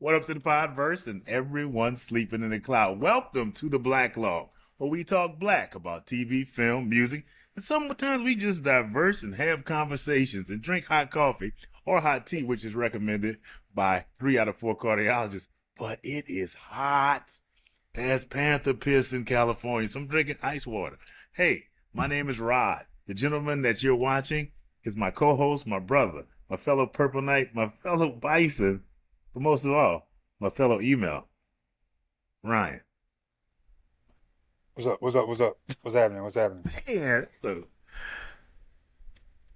What up to the podverse and everyone sleeping in the cloud? Welcome to the Black Log, where we talk black about TV, film, music, and sometimes we just diverse and have conversations and drink hot coffee or hot tea, which is recommended by 3 out of 4 cardiologists. But it is hot as panther piss in California, so I'm drinking ice water. Hey, my name is Rod. The gentleman that you're watching is my co-host, my brother, my fellow Purple Knight, my fellow Bison, but most of all, my fellow email, Ryan. What's up? What's up? What's up? What's happening? What's happening? Man, so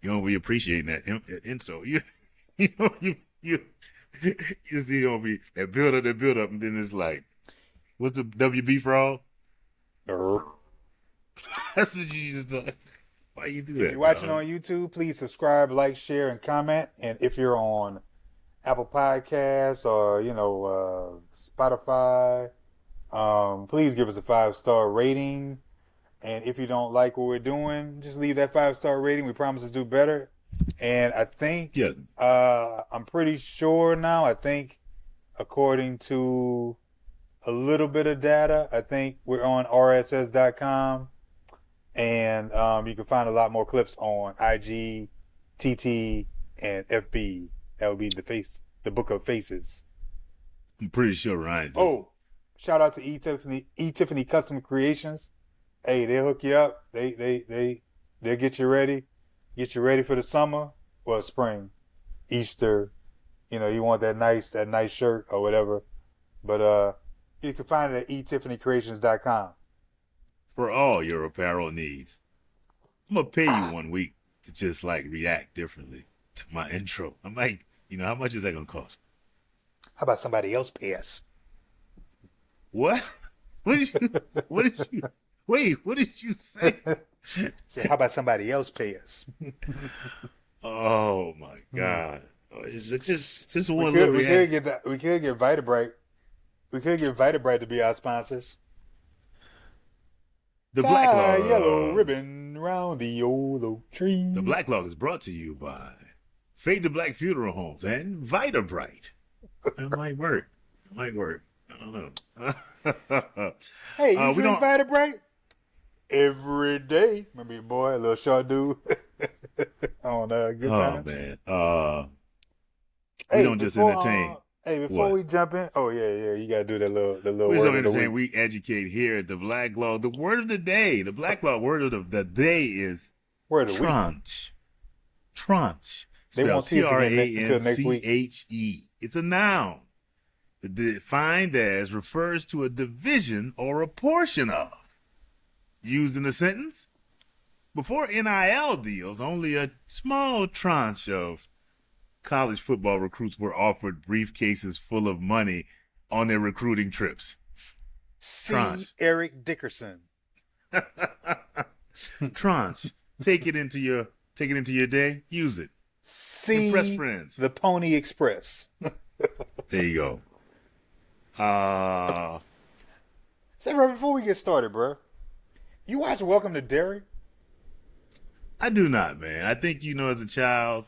you don't be appreciating that intro. You know, you see, you don't be that build up, and then it's like, what's the WB for all? That's what you just why you do that? If you're watching on YouTube, please subscribe, like, share, and comment. And if you're on Apple Podcasts or Spotify, please give us a 5-star rating. And if you don't like what we're doing, just leave that 5-star rating. We promise to do better. And I think, I'm pretty sure now, I think according to a little bit of data, I think we're on rss.com. And you can find a lot more clips on IG, TT, and FB. That would be the Book of Faces. I'm pretty sure Ryan. Oh, shout out to Tiffany Custom Creations. Hey, they'll hook you up. They'll get you ready for the summer or spring, Easter. You want that nice shirt or whatever. But you can find it at etiffanycreations.com. For all your apparel needs. I'm gonna pay you 1 week to just react differently to my intro. I'm like, how much is that gonna cost? How about somebody else pay us? What? What did you say? Say, how about somebody else pay us? Oh my God. It's just one we little could get that. We could get Vitabright. We could get Vitabright to be our sponsors. The Black Log. Yellow ribbon round the old oak tree. The Black Log is brought to you by Fade to Black Funeral Homes and Vitabright. It might work. I don't know. Hey, you drink Vitabright? Every day. Remember your boy, a little short dude on Good Times? Oh, man. We don't just entertain. Before we jump in, you gotta do the little we word don't of the entertain. week. We educate here at the Black Law. The word of the day, the Black Law word of the day is word of the tranche. Tranche. They won't see us again until next week. Tranche. It's a noun. Defined as refers to a division or a portion of. Used in a sentence. Before NIL deals, only a small tranche of college football recruits were offered briefcases full of money on their recruiting trips. Tranche. Eric Dickerson. Tranche. Take it into your day. Use it. Impress friends. The Pony Express. There you go. Say, bro, before we get started, bro, you watch Welcome to Derry? I do not, man. I think as a child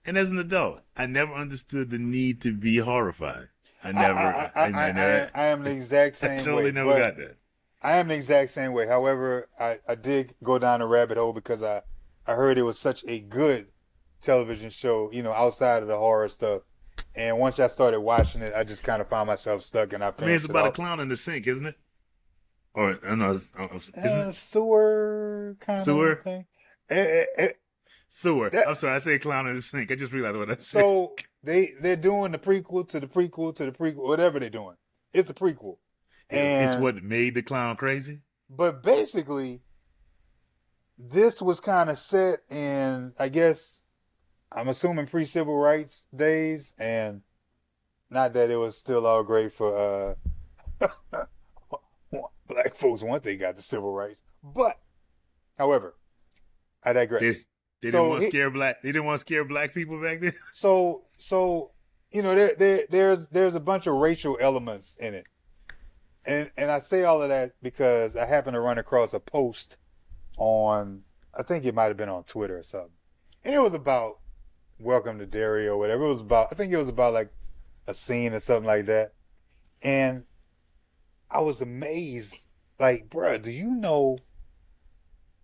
and as an adult, I never understood the need to be horrified. I am the exact same way. I totally never got that. I am the exact same way. However, I did go down a rabbit hole because I heard it was such a good television show, outside of the horror stuff. And once I started watching it, I just kind of found myself stuck, and it's about a clown in the sink, isn't it? Or no, isn't it? Sewer kind of thing. Sewer. I'm sorry, I say clown in the sink. I just realized what I said. So they're doing the prequel to the prequel to the prequel, whatever they're doing. It's a prequel. And it's what made the clown crazy? But basically, this was kind of set in, I guess, I'm assuming pre-civil rights days, and not that it was still all great for black folks once they got the civil rights. But, however, I digress. They didn't want to scare black. They didn't want to scare black people back then. So there's a bunch of racial elements in it, and I say all of that because I happened to run across a post on, I think it might have been on Twitter or something, and it was about Welcome to Derry or whatever. I think it was about like a scene or something like that. And I was amazed. Like, bruh, do you know?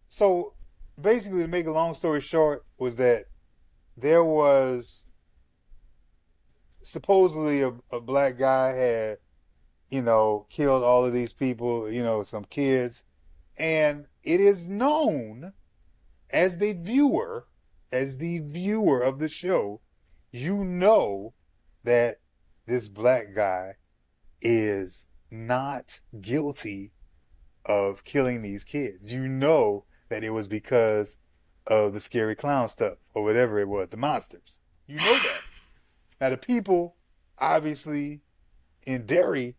So basically, to make a long story short, was that there was supposedly a black guy had, killed all of these people, some kids. And it is known as the viewer of the show, you know that this black guy is not guilty of killing these kids. You know that it was because of the scary clown stuff or whatever it was, the monsters. You know that. Now the people, obviously, in Derry,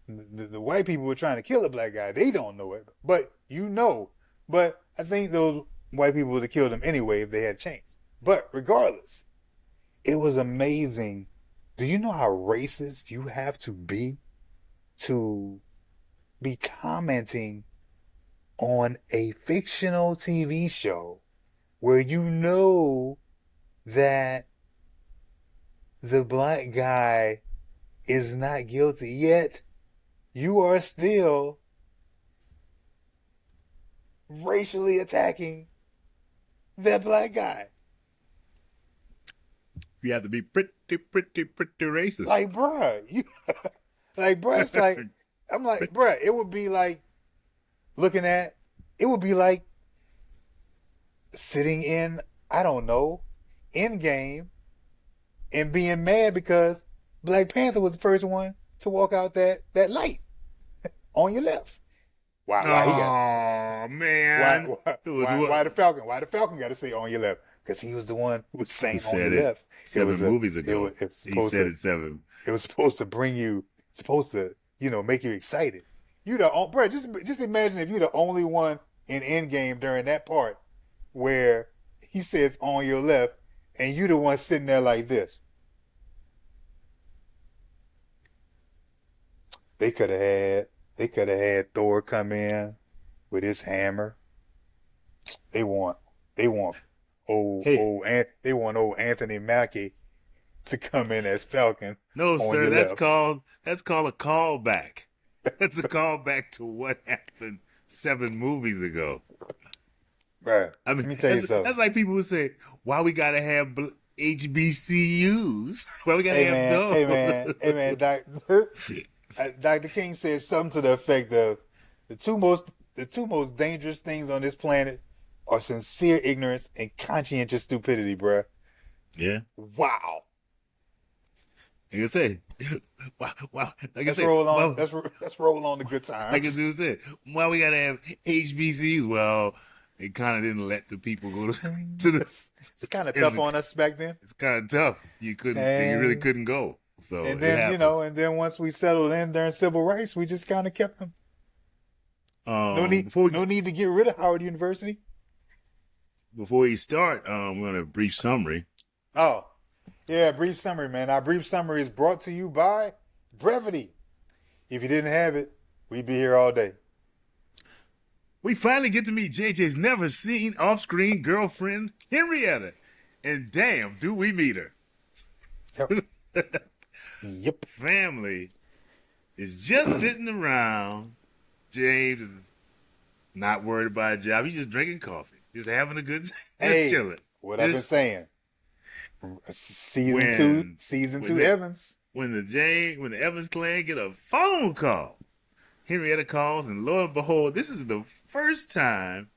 the white people were trying to kill the black guy. They don't know it, but you know. But I think those white people would have killed him anyway if they had a chance. But regardless, it was amazing. Do you know how racist you have to be commenting on a fictional TV show where you know that the black guy is not guilty, yet you are still racially attacking that black guy? You have to be pretty racist. Like, bruh, it's like, I'm like, bruh, it would be like sitting in, I don't know, Endgame and being mad because Black Panther was the first one to walk out that light on your left. Why he got? Oh man! Why the Falcon? Why the Falcon got to say on your left? Because he was the one who was saying on your left. 7 movies ago. He said it 7. It was supposed to make you excited. Bro, just imagine if you're the only one in Endgame during that part where he says on your left, and you the one sitting there like this. They could have had Thor come in with his hammer. They want old Anthony Mackie to come in as Falcon. No, sir, that's called a callback. That's a callback to what happened 7 movies ago. Right. I mean, let me tell you something. That's like people who say, "Why we gotta have HBCUs? Why we gotta have those?" Hey man, Dr. King said something to the effect of the two most dangerous things on this planet are sincere ignorance and conscientious stupidity, bruh. Yeah. Wow. Like I say, wow. Let's roll on the good times. Like I said, why we gotta have HBCUs? Well, they kind of didn't let the people go to this. It's kind of tough on us back then. It's kind of tough. You really couldn't go. So and then once we settled in during civil rights, we just kind of kept them. No need to get rid of Howard University. Before we start, we're going to brief summary. Oh, yeah, brief summary, man. Our brief summary is brought to you by Brevity. If you didn't have it, we'd be here all day. We finally get to meet JJ's never-seen off-screen girlfriend, Henrietta. And damn, do we meet her. Yep. Yep. Family is just sitting around. James is not worried about a job. He's just drinking coffee. Just having a good time. Just chilling. What I've been saying. Season 2 Evans. When the Evans clan get a phone call, Henrietta calls, and lo and behold, this is the first time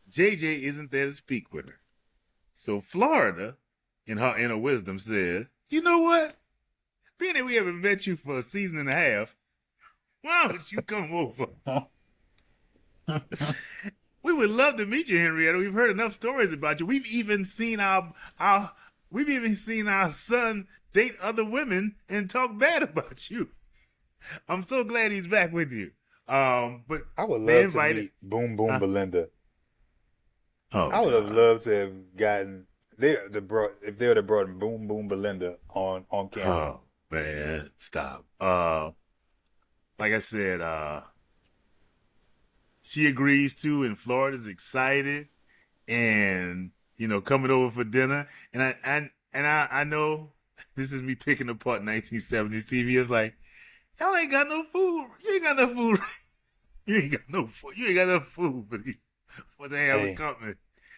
JJ isn't there to speak with her. So Florida, in her inner wisdom, says, "You know what? Being that we haven't met you for a season and a half, why don't you come over? We would love to meet you, Henrietta. We've heard enough stories about you. We've even seen our son date other women and talk bad about you. I'm so glad he's back with you." But I would love to meet Boom Boom Belinda. Oh, I would have loved to have gotten if they would have brought Boom Boom Belinda on camera. Oh man, stop. Like I said, she agrees to, and Florida's excited, and coming over for dinner. And I know this is me picking apart 1970s TV. It's like, y'all ain't got no food. You ain't got no food. You ain't got no food. You ain't got enough food for the hell of company.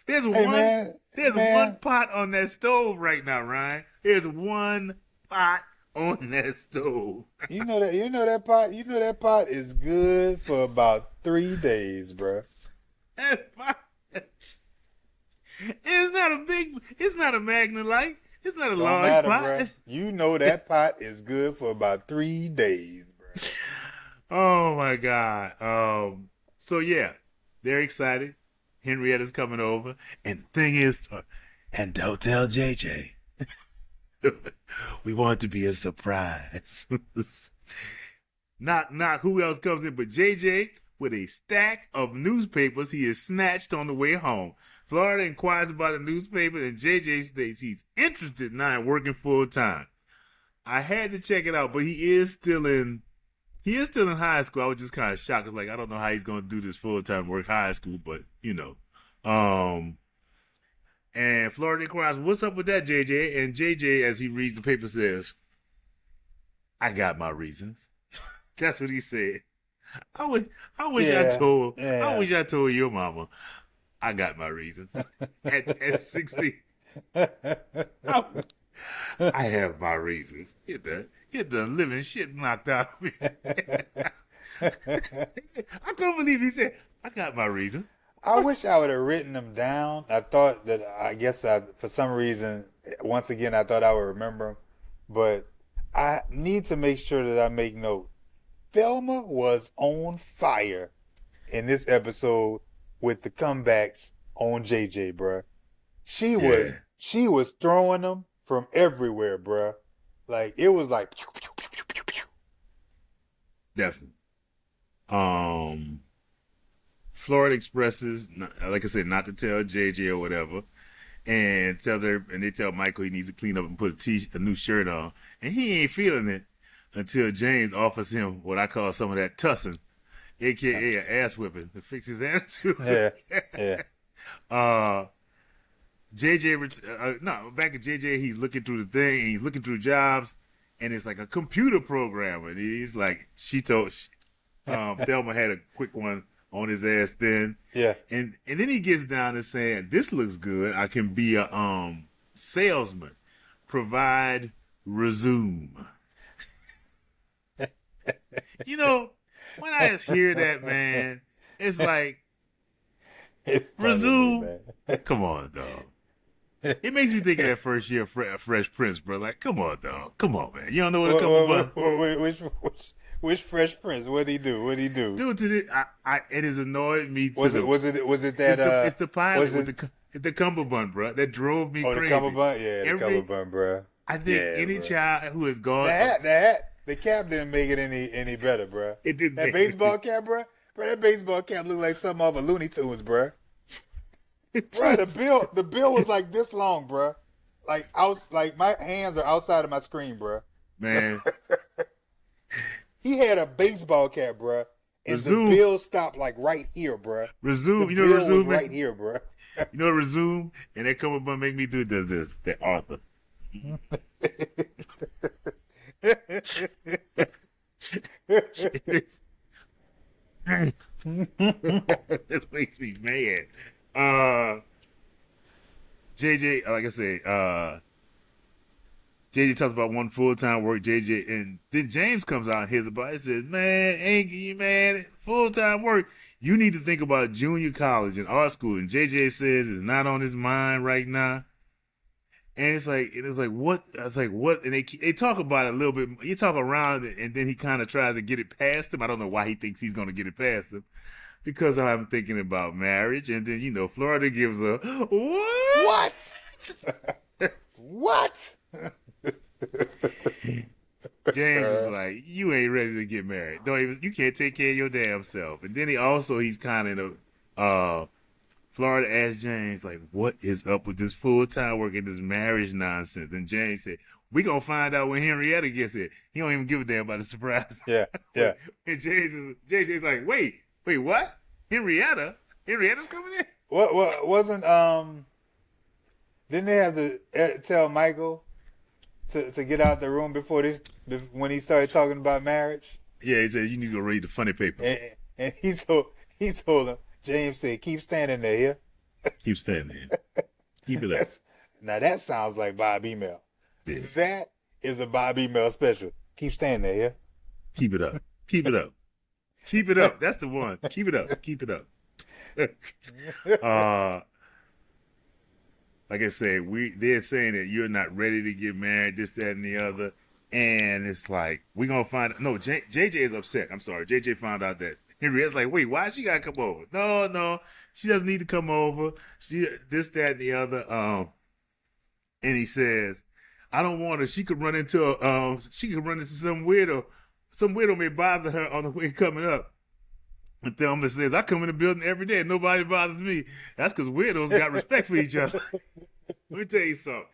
There's one pot on that stove right now, Ryan. There's one pot on that stove. You know that pot is good for about 3 days, bro. It's not a Magnalite. It's not a large pot. Bro. You know that pot is good for about 3 days, bro. Oh my God. So yeah, they're excited. Henrietta's coming over, and the thing is, and don't tell JJ. We want it to be a surprise. Not who else comes in but JJ with a stack of newspapers he has snatched on the way home. Florida inquires about the newspaper, and JJ states he's interested now in working full time. I had to check it out, but he is still in high school. I was just kind of shocked. Like, I don't know how he's going to do this full time work high school, but you know. And Florida inquires, "What's up with that, JJ?" And JJ, as he reads the paper, says, "I got my reasons." That's what he said. I wish I told your mama I got my reasons. At 16. I have my reasons. Get the living shit knocked out of me. I couldn't believe he said, "I got my reasons." I wish I would have written them down. I thought that, for some reason, once again, I thought I would remember them. But I need to make sure that I make note. Thelma was on fire in this episode with the comebacks on JJ, bruh. She was throwing them from everywhere, bruh. Like, it was like pew, pew, pew, pew, pew, pew. Definitely. Florida expresses, like I said, not to tell JJ or whatever, and they tell Michael he needs to clean up and put a new shirt on, and he ain't feeling it until James offers him what I call some of that tussing, aka an ass whipping, to fix his attitude. Yeah. Back at JJ, he's looking through the thing, and he's looking through jobs, and it's like a computer program, and he's like, Thelma had a quick one on his ass then. Yeah. And then he gets down to saying, "This looks good. I can be a salesman. Provide resume." You know, when I just hear that, man, it's like, resume? Come on, dog. It makes me think of that first year Fresh Prince, bro. Like, come on, dog. Come on, man. You don't know what a couple months. Which Fresh Prince? What'd he do? Dude, it has annoyed me. Was it that? It's the pilot. It's the cummerbund, bro. That drove me crazy. The cummerbund, the cummerbund, bro. I think any child who has gone the cap didn't make it any better, bro. It didn't. That baseball cap, bro. Bro, that baseball cap looked like something off of Looney Tunes, bro. Bro, the bill was like this long, bro. Like my hands are outside of my screen, bro. Man. He had a baseball cap, bro, and the bill stopped like right here, bro. Resume, you know what resume was right here, bro. You know what resume? And that cummerbund make me do does this. That Arthur. This makes me mad. JJ, like I said, JJ talks about one full-time work, JJ, and then James comes out and hears about it. He says, man, full-time work. You need to think about junior college and art school. And JJ says it's not on his mind right now. And it's like what? I was like, what? And they talk about it a little bit. You talk around it, and then he kind of tries to get it past him. I don't know why he thinks he's going to get it past him. Because I'm thinking about marriage. And then, Florida gives a, what? What? James is like, you ain't ready to get married. You can't take care of your damn self. And then he's kind of Florida asked James, like, what is up with this full-time work and this marriage nonsense? And James said, we gonna find out when Henrietta gets here. He don't even give a damn about the surprise. Yeah. And JJ's like, wait, what? Henrietta's coming in? What wasn't, didn't they have to tell Michael to get out the room before this when he started talking about marriage. Yeah, he said you need to go read the funny papers. And he told him, James said, keep standing there. Yeah? Keep standing there. Keep it up. Now that sounds like Bob Email. Yeah. That is a Bob Email special. Keep standing there. Yeah? Keep it up. Keep it up. Keep it up. That's the one. Keep it up. Keep it up. Like I said, they're saying that you're not ready to get married, this, that, and the other. And it's like, we're going to find out. No, JJ is upset. I'm sorry. JJ found out that Henrietta's like, wait, why she got to come over? No, she doesn't need to come over. She, this, that, and the other. And he says, I don't want her. She could run into some weirdo. Some weirdo may bother her on the way coming up. And Thelma says, I come in the building every day and nobody bothers me. That's because weirdos got respect for each other. Let me tell you something.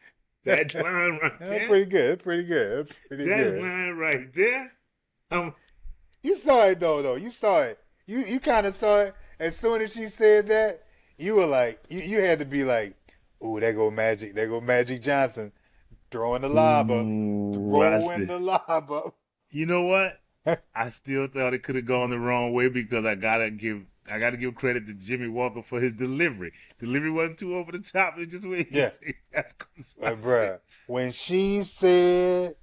That line right there. That's pretty good. That line right there. You saw it though. You saw it. You kind of saw it. As soon as she said that, you were like, you had to be like, ooh, there go Magic. There go Magic Johnson throwing the lob up. Throwing the lob up. You know what? I still thought it could have gone the wrong way because I gotta give credit to Jimmy Walker for his delivery. Delivery wasn't too over the top. It just went easy. That's bruh. When she said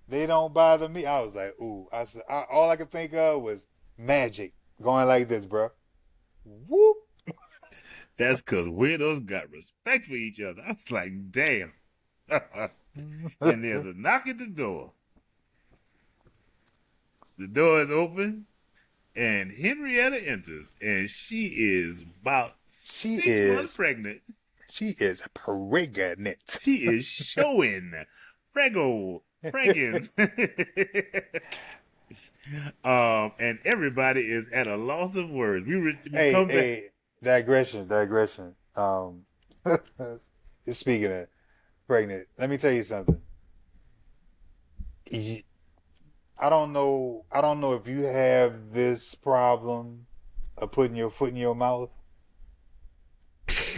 they don't bother me, I was like, ooh. All I could think of was Magic going like this, bro. Whoop. That's because weirdos got respect for each other. I was like, damn. And there's a knock at the door. The door is open, and Henrietta enters, and she is about 6 months pregnant. She is pregnant. She is showing pregging. And everybody is at a loss of words. Digression. Speaking of pregnant, let me tell you something. I don't know if you have this problem of putting your foot in your mouth.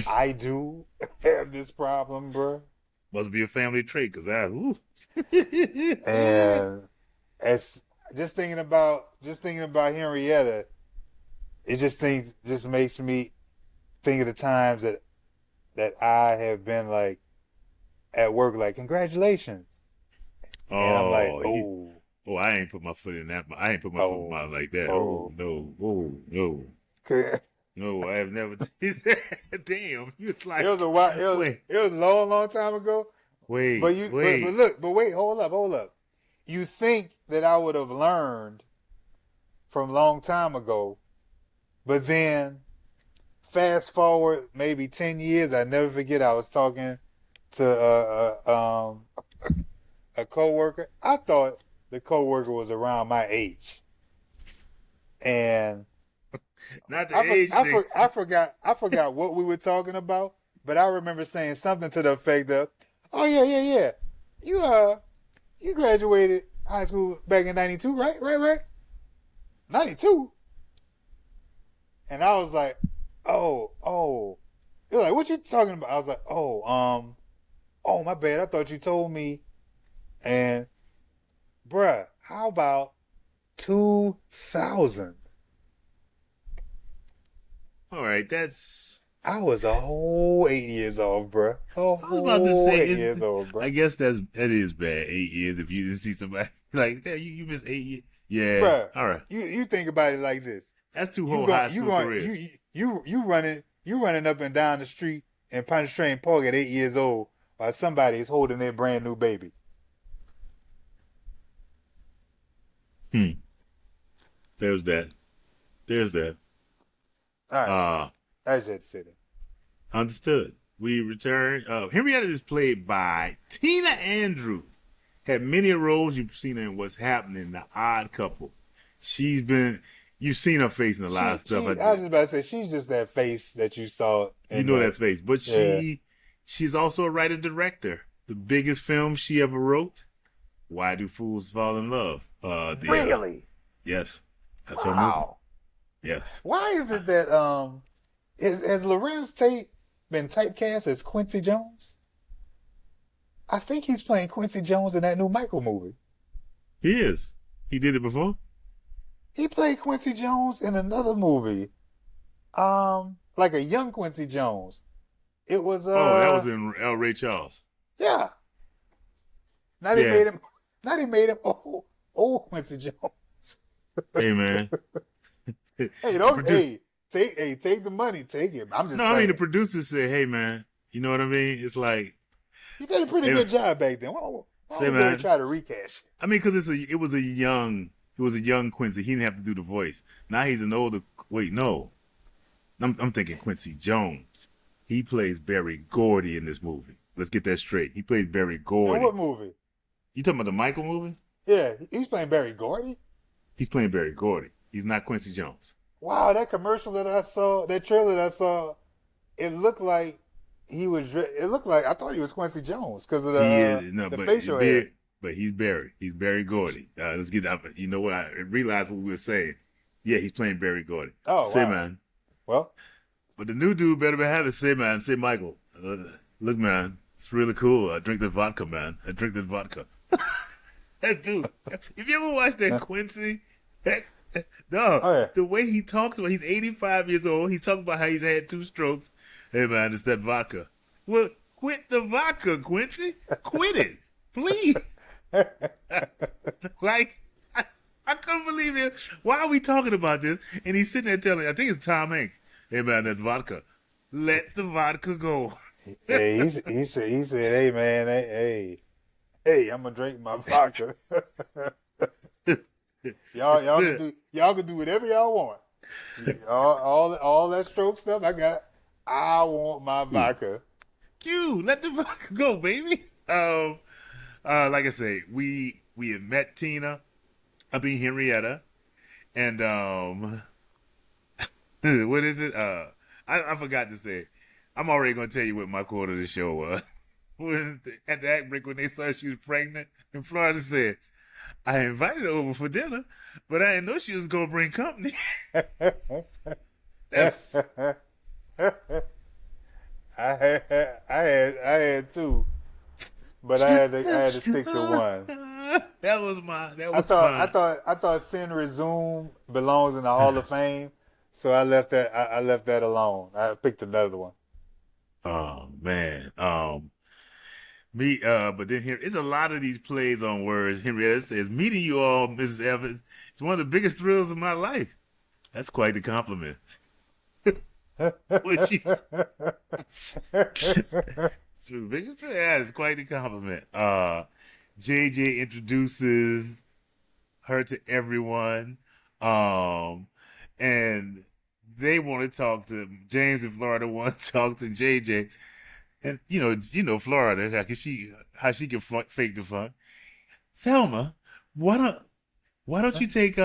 I do have this problem, bro. Must be a family trait, cause and as just thinking about Henrietta, it just makes me think of the times that I have been like at work, like congratulations, and I'm like, oh. Oh, I ain't put my foot in that. I ain't put my foot in my mouth like that. Oh, no. Oh, no. No, I have never. He said, damn. It's like. It was a while. It was a long time ago. Wait. But wait, hold up. You think that I would have learned from a long time ago, but then fast forward maybe 10 years, I never forget I was talking to a coworker. I thought the coworker was around my age, and not the age thing. I forgot what we were talking about, but I remember saying something to the effect of, "Oh yeah, you graduated high school back in '92, right? '92." And I was like, "Oh." They're like, "What you talking about?" I was like, "Oh, my bad. I thought you told me." And bruh, how about 2000? All right, that's... I was a whole 8 years old, bruh. I was about to say, 8 years old, bruh. I guess that is bad, 8 years, if you didn't see somebody like that. You missed 8 years. Yeah, bruh, all right. You think about it like this. That's two whole high school careers. You running up and down the street in Pontchartrain Park at 8 years old while somebody is holding their brand new baby. There's that. All right. I just had to say that. Understood. We return. Henrietta is played by Tina Andrews. Had many roles. You've seen her in What's Happening, The Odd Couple. You've seen her face in a lot of stuff. I was just about to say, she's just that face that you saw. You know that face. But she's also a writer-director. The biggest film she ever wrote, Why Do Fools Fall in Love? Really? Yes. That's her movie. Yes. Why is it that has Lorenz Tate been typecast as Quincy Jones? I think he's playing Quincy Jones in that new Michael movie. He is. He did it before? He played Quincy Jones in another movie. Like a young Quincy Jones. It was Oh, that was in L. Ray Charles. Yeah. Now they made him old Quincy Jones. Hey man. Take the money, take it. I'm just saying. I mean the producers said, hey man, you know what I mean? It's like you did a pretty good job back then. Why don't you try to recash? I mean, because it was a young Quincy. He didn't have to do the voice. Now he's an older. Wait, no, I'm thinking Quincy Jones. He plays Berry Gordy in this movie. Let's get that straight. He plays Berry Gordy. In what movie? You talking about the Michael movie? Yeah, he's playing Berry Gordy. He's playing Berry Gordy. He's not Quincy Jones. Wow, that commercial that I saw, that trailer that I saw, it looked like he was. It looked like I thought he was Quincy Jones because of the facial hair. But he's Berry. He's Berry Gordy. Let's get up. You know what? I realized what we were saying. Yeah, he's playing Berry Gordy. Oh, say wow. Man. Well, but the new dude better have it. Say man. Say Michael. Look, man, it's really cool. I drink the vodka, man. I drink the vodka. That dude. If you ever watched that Quincy, the way he talks about, he's 85 years old. He's talking about how he's had 2 strokes. Hey man, it's that vodka. Well, quit the vodka, Quincy. Quit it, please. Like, I couldn't believe it. Why are we talking about this? And he's sitting there telling, I think it's Tom Hanks. Hey man, that vodka. Let the vodka go. Hey, he said, hey man, hey, I'm gonna drink my vodka. y'all can do whatever y'all want. All that stroke stuff I want my vodka. You let the vodka go, baby. Like I say, we had met Henrietta, and what is it? I forgot to say. I'm already gonna tell you what my quote of the show was. At the act break when they saw she was pregnant, and Florida said, I invited her over for dinner, but I didn't know she was gonna bring company. That's I had 2, but I had to stick to one. That was mine. I thought Sin Resume belongs in the Hall of Fame, so I left that alone. I picked another one. Oh man. But then here it's a lot of these plays on words. Henrietta says, meeting you all, Mrs. Evans, it's one of the biggest thrills of my life. That's quite the compliment. What she said. It's the biggest thrill. Yeah, it's quite the compliment. JJ introduces her to everyone. And they want to talk to James and Florida want to talk to JJ. And you know Florida, how she can fake the fun. Thelma, why don't you take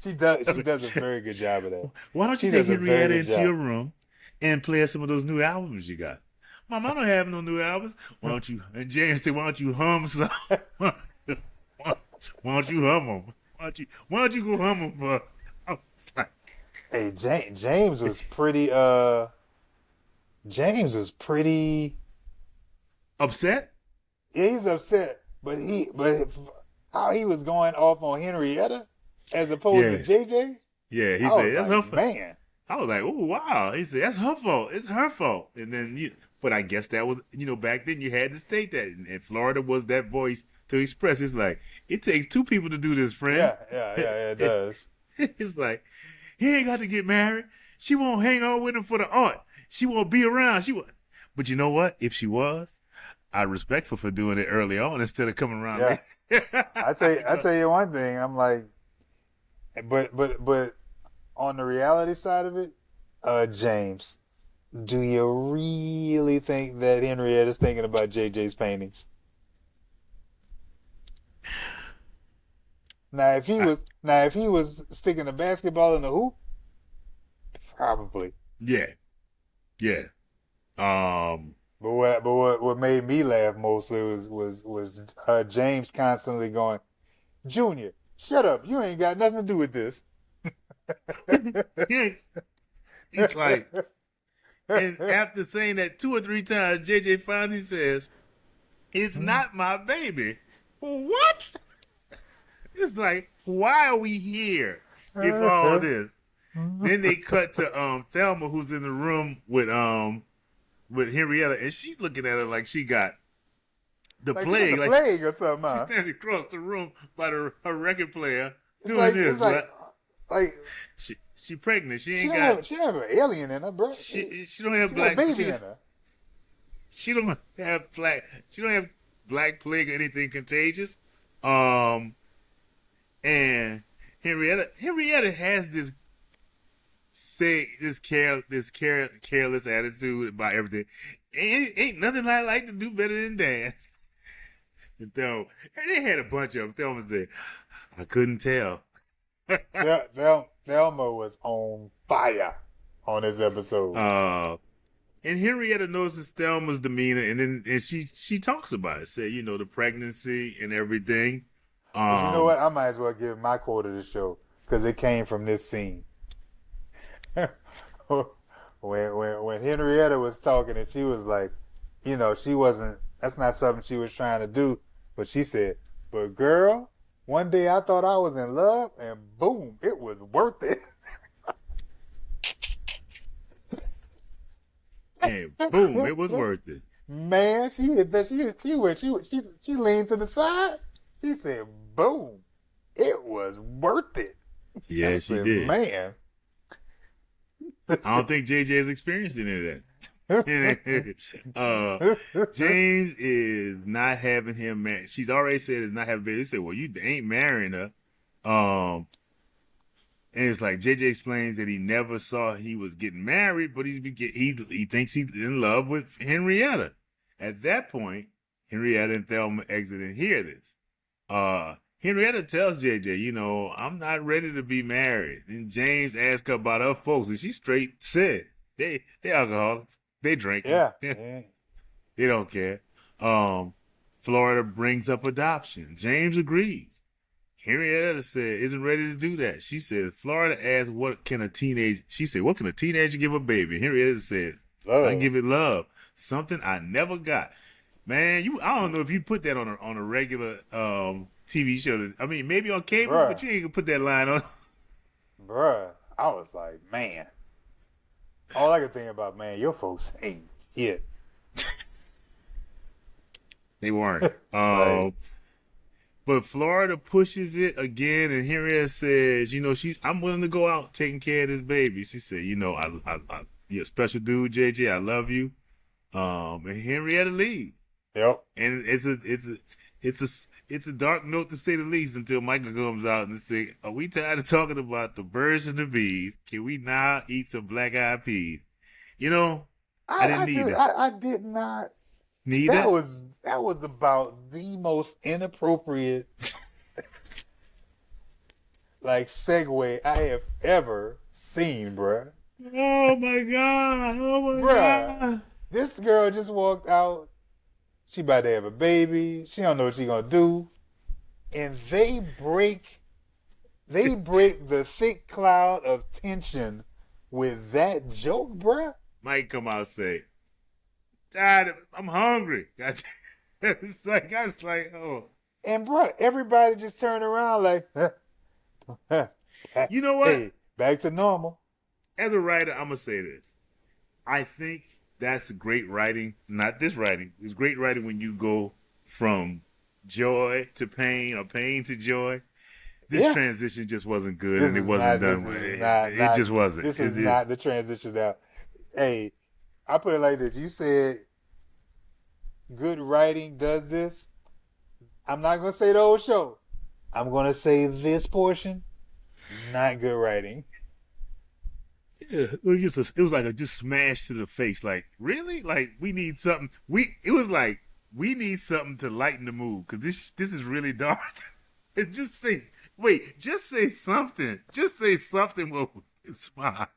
She does a very good job of that. Why don't you take Henrietta into your room and play some of those new albums you got? Mom, I don't have no new albums. Why don't you? And James said, why don't you hum some? Why don't you hum them? Why don't you go hum them for? It's like, hey, James was pretty. James was pretty upset. Yeah, he's upset, but how he was going off on Henrietta as opposed to JJ. Yeah, he said that's her fault. Man, I was like, oh wow. He said that's her fault. It's her fault. And then but I guess that was back then you had to state that, and Florida was that voice to express. It's like it takes 2 people to do this, friend. Yeah, it does. It's like he ain't got to get married. She won't hang on with him for the art. She won't be around. But you know what? If she was, I respect her for doing it early on instead of coming around later. I tell you one thing. I'm like, but on the reality side of it, James, do you really think that Henrietta's thinking about JJ's paintings? Now, if he was sticking a basketball in the hoop, probably. Yeah. But what made me laugh mostly was James constantly going, Junior, shut up! You ain't got nothing to do with this. It's like, and after saying that 2 or 3 times, JJ finally says, It's not my baby. What? It's like, why are we here if all this? Then they cut to Thelma, who's in the room with Henrietta, and she's looking at her like she got the plague. She got the plague or something. She's standing across the room by her record player It's doing like, this. It's like she pregnant. She don't have an alien in her, bro. She don't have black baby in her. She don't have black. She don't have black plague or anything contagious. And Henrietta has this careless attitude about everything. Ain't nothing I like to do better than dance. And they had a bunch of them. Thelma said, I couldn't tell. Thelma was on fire on this episode. And Henrietta notices Thelma's demeanor, and she talks about it. Say, the pregnancy and everything. But you know what? I might as well give my quote of the show because it came from this scene. when Henrietta was talking, and she was like, she wasn't. That's not something she was trying to do. But she said, "But girl, one day I thought I was in love, and boom, it was worth it." And boom, it was worth it. Man, she leaned to the side. She said, "Boom, it was worth it." Yeah, she did. Man, I don't think JJ has experienced any of that. James is not having him married. She's already said is not having a baby. They said, well, you ain't marrying her. And it's like JJ explains that he never saw he was getting married, but he thinks he's in love with Henrietta. At that point, Henrietta and Thelma exit and hear this. Henrietta tells JJ, I'm not ready to be married. And James asks her about her folks, and she straight said, they alcoholics. They drink. Yeah. They don't care. Florida brings up adoption. James agrees. Henrietta said, isn't ready to do that. She said, Florida asked, what can a teenager give a baby? Henrietta says, love. I give it love. Something I never got. Man, I don't know if you put that on a regular TV show. I mean, maybe on cable, but you ain't gonna put that line on. Bruh, I was like, man. All I could think about, man, your folks ain't shit. They weren't. Right. But Florida pushes it again, and Henrietta says, I'm willing to go out taking care of this baby. She said, you're a special dude, JJ. I love you. And Henrietta leaves. Yep. And it's a dark note to say the least until Michael comes out and say, are we tired of talking about the birds and the bees? Can we now eat some black-eyed peas? I didn't need that. I did not. Need that? That was about the most inappropriate segue I have ever seen, bruh. Oh my God. This girl just walked out. She about to have a baby. She don't know what she gonna do. And they break the thick cloud of tension with that joke, bruh. Mike come out and say, Dad, I'm hungry. I was like, oh. And bruh, everybody just turned around like, you know what? Hey, back to normal. As a writer, I'm gonna say this. I think that's great writing. Not this writing. It's great writing when you go from joy to pain or pain to joy. This transition just wasn't good, and it wasn't done well. It just wasn't. This is not the transition now. Hey, I put it like this. You said good writing does this. I'm not going to say the whole show. I'm going to say this portion. Not good writing. Yeah, it was like a just smash to the face. Like, really? Like, we need something. It was like, we need something to lighten the mood because this is really dark. Just say something. Just say something will smile.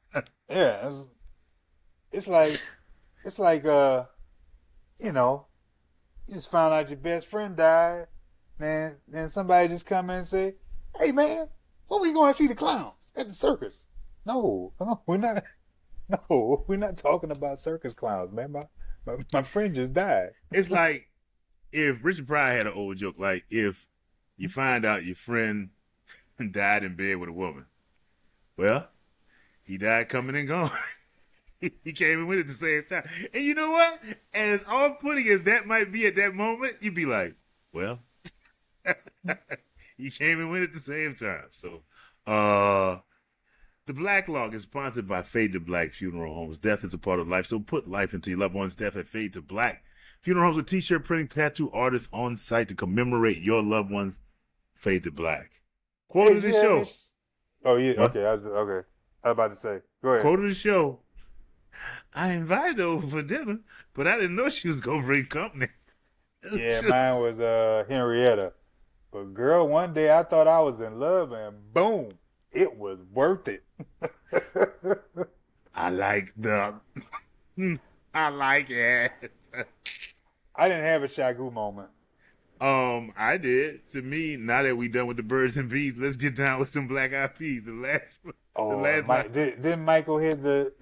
Yeah, it's like you just found out your best friend died, then somebody just come in and say, "Hey man, when we going to see the clowns at the circus?" No, we're not. No, we're not talking about circus clowns, man. My friend just died. It's like if Richard Pryor had an old joke, like if you find out your friend died in bed with a woman, well, he died coming and going. He came and went at the same time. And you know what? As off-putting as that might be at that moment, you'd be like, well, he came and went at the same time. So, the Black Log is sponsored by Fade to Black Funeral Homes. Death is a part of life, so put life into your loved one's death at Fade to Black Funeral Homes with t-shirt printing, tattoo artists on site to commemorate your loved one's Fade to Black. Quote of the show. Oh, yeah. Huh? Okay. I was about to say. Go ahead. Quote of the show. I invited her over for dinner, but I didn't know she was going to bring company. Yeah, mine was Henrietta. But girl, one day I thought I was in love and boom, it was worth it. I like I like it. I didn't have a Shagoo moment. I did. To me, now that we done with the birds and bees, let's get down with some Black Eyed Peas. The last night. Didn't Michael hit the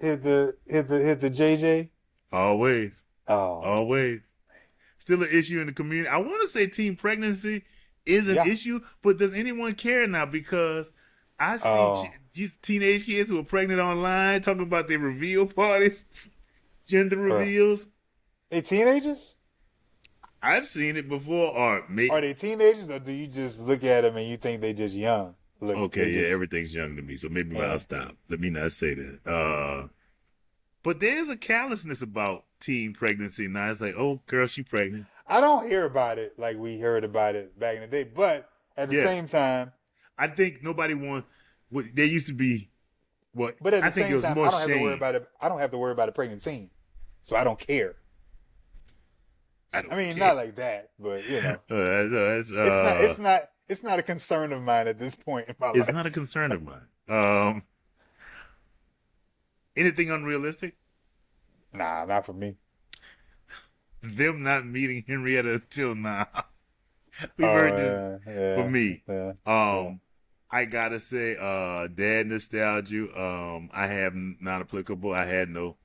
JJ? Always. Oh, always. Still an issue in the community. I want to say teen pregnancy is an issue, but does anyone care now? Because I see teenage kids who are pregnant online talking about their reveal parties, gender reveals. They teenagers? I've seen it before. Or maybe are they teenagers, or do you just look at them and you think they just young? Everything's young to me, so maybe I'll stop. Let me not say that. But there's a callousness about teen pregnancy now. It's like, oh, girl, she pregnant. I don't hear about it like we heard about it back in the day, but at the same time, I think nobody wants. There used to be what, but at the I think same it was time, more I don't have shame. to worry about it. I don't have to worry about a pregnant teen, so I don't care. I mean, not like that, but you know, it's not a concern of mine at this point in my life. It's not a concern of mine. Anything unrealistic? Nah, not for me. Them not meeting Henrietta until now. We've heard this for me. I gotta say, dad nostalgia. I have not applicable. I had no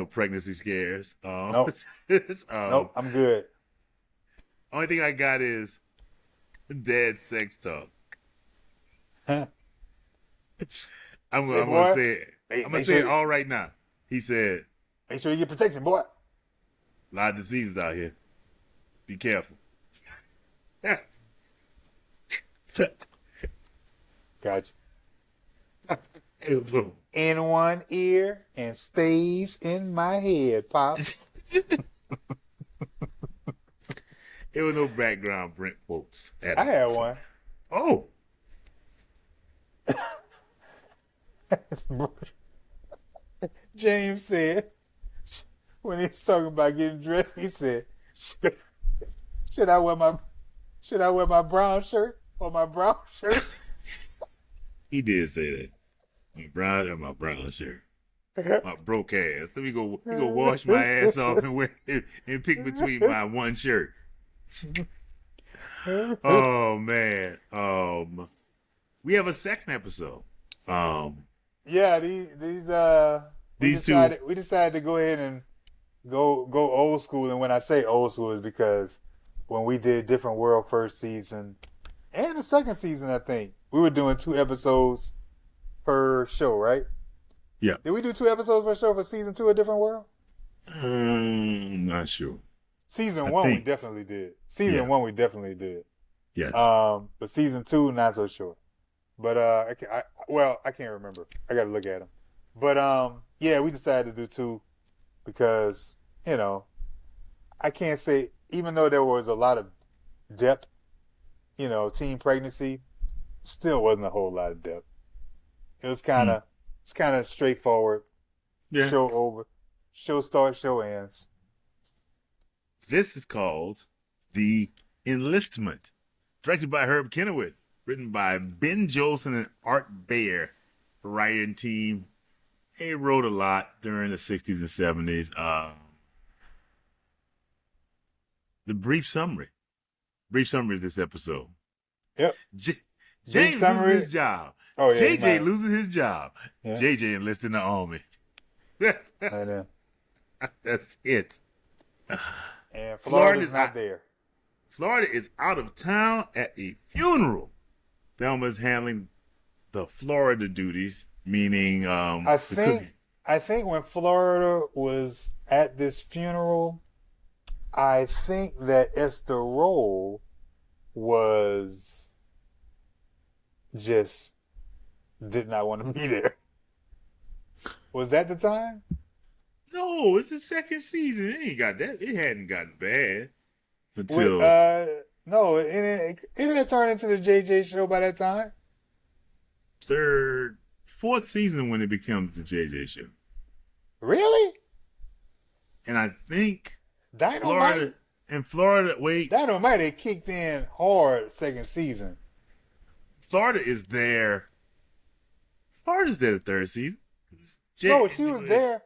pregnancy scares. Nope. Nope, I'm good. Only thing I got is dad sex talk. Huh? I'm gonna say it. I'm gonna say it all right now. He said, "Make sure you get protection, boy. A lot of diseases out here. Be careful." Gotcha. In one ear and stays in my head, Pops. There was no background Brent quotes. I had one. Oh. James said, when he was talking about getting dressed, he said, should I wear my brown shirt or my brown shirt? He did say that. My brown shirt. My broke ass. Let me go wash my ass off and pick between my one shirt. Oh man. We have a second episode. Yeah, we decided to go ahead and go old school, and when I say old school is because when we did Different World first season and the second season, I think we were doing 2 episodes per show, right? Yeah. Did we do 2 episodes per show for season 2 of Different World? I'm not sure. Season 1 we definitely did. Season 1 we definitely did. Yes. But season 2 not so sure. But I can't remember. I got to look at them. But yeah, we decided to do 2 because I can't say, even though there was a lot of depth, teen pregnancy, still wasn't a whole lot of depth. It was kind of straightforward. Yeah. Show over, show starts, show ends. This is called The Enlistment, directed by Herb Kennewick, written by Ben Jolson and Art Baer, writing team. They wrote a lot during the 60s and 70s. The brief summary of this episode. Yep. James loses his job. Oh, yeah, JJ loses his job. Yeah. JJ enlists in the army. I know. That's it. And Florida's not there. Florida is out of town at a funeral. Thelma is handling the Florida duties, meaning I the cooking. think when Florida was at this funeral, I think that Esther Roll was just did not want to be there. Was that the time? No, it's the second season. It ain't got that. It hadn't gotten bad until No, it had turned into the JJ show by that time. fourth season when it becomes the JJ show. Really? And I think Dynamite. Florida, wait. Dynamite had kicked in hard second season. Florida is there. Florida's there the third season. No, she was there.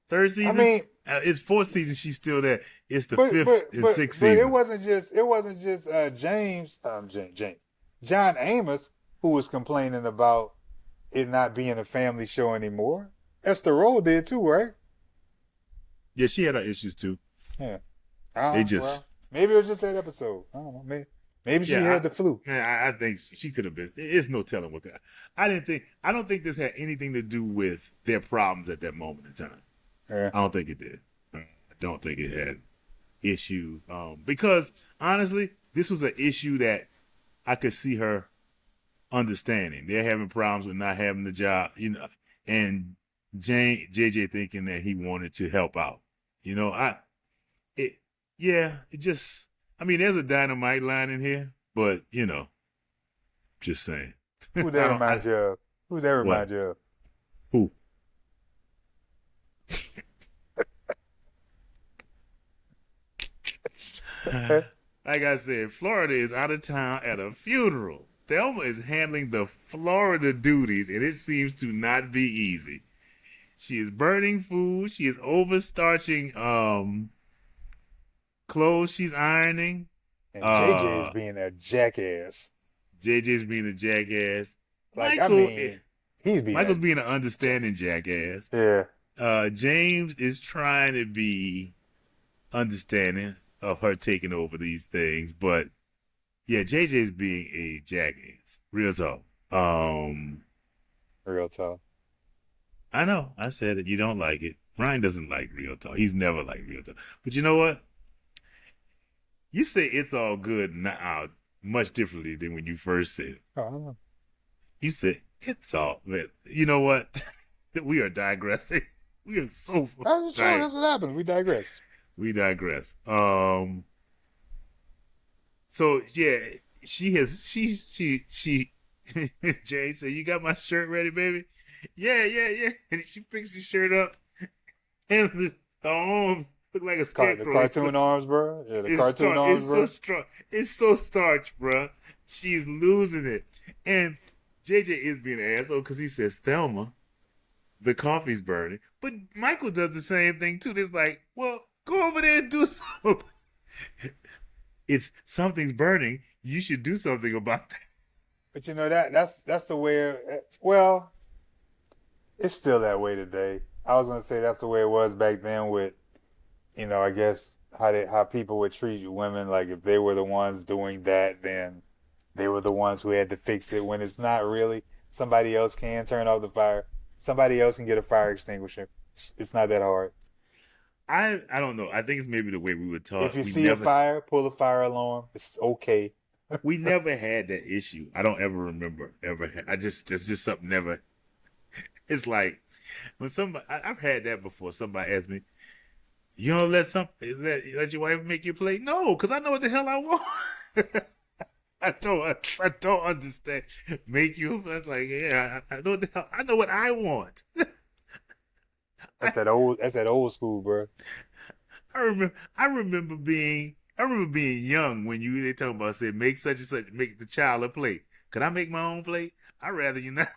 Third season? I mean, it's fourth season. She's still there. It's the fifth and sixth season. But it wasn't just John Amos who was complaining about it not being a family show anymore. Esther Roll did too, right? Yeah, she had her issues too. Yeah. Maybe it was just that episode. I don't know. Maybe she had the flu. Man, I think she could have been. It's no telling what. I don't think this had anything to do with their problems at that moment in time. Yeah. I don't think it did. I don't think it had issues. Because honestly, this was an issue that I could see her understanding. They're having problems with not having the job, and JJ thinking that he wanted to help out. There's a Dynamite line in here, but just saying. Who that remind you of? Who that remind you of? Who? Like I said, Florida is out of town at a funeral. Thelma is handling the Florida duties, and it seems to not be easy. She is burning food. She is overstarching clothes she's ironing. And JJ is being a jackass. JJ's being a jackass. Michael's being an understanding jackass. Yeah. James is trying to be understanding of her taking over these things, but yeah, JJ's being a jackass. Real talk. Real talk. I know. I said it. You don't like it. Ryan doesn't like real talk. He's never liked real talk. But you know what? You say it's all good now much differently than when you first said it. Oh, I know. You said it's all. Man, you know what? We are digressing. We are so. That's true. That's what happens. We digress. So yeah, she Jay said, "You got my shirt ready, baby?" Yeah. And she picks his shirt up, and the arm look like a scarecrow. The cartoon arms, bro. Yeah, the cartoon arms, bro. It's so strong. It's so starched, bro. She's losing it, and JJ is being an asshole because he says, "Thelma, the coffee's burning," but Michael does the same thing too. It's like, well, go over there and do something. Something's burning. You should do something about that. But that's the way. Well, it's still that way today. I was gonna say that's the way it was back then with, I guess how people would treat women. Like if they were the ones doing that, then they were the ones who had to fix it. When it's not really, somebody else can turn off the fire. Somebody else can get a fire extinguisher. It's not that hard. I don't know. I think it's maybe the way we would talk. If you see a fire, pull the fire alarm. It's okay. We never had that issue. I don't ever remember it's just something never. It's like when I've had that before. Somebody asked me, "You don't let your wife make you play?" No, because I know what the hell I want. I don't understand. Make you? I was like, yeah, I know what the hell. I know what I want. That's that old school, bro. I remember being young when they talking about say make such and such, make the child a plate. Could I make my own plate? I'd rather you not,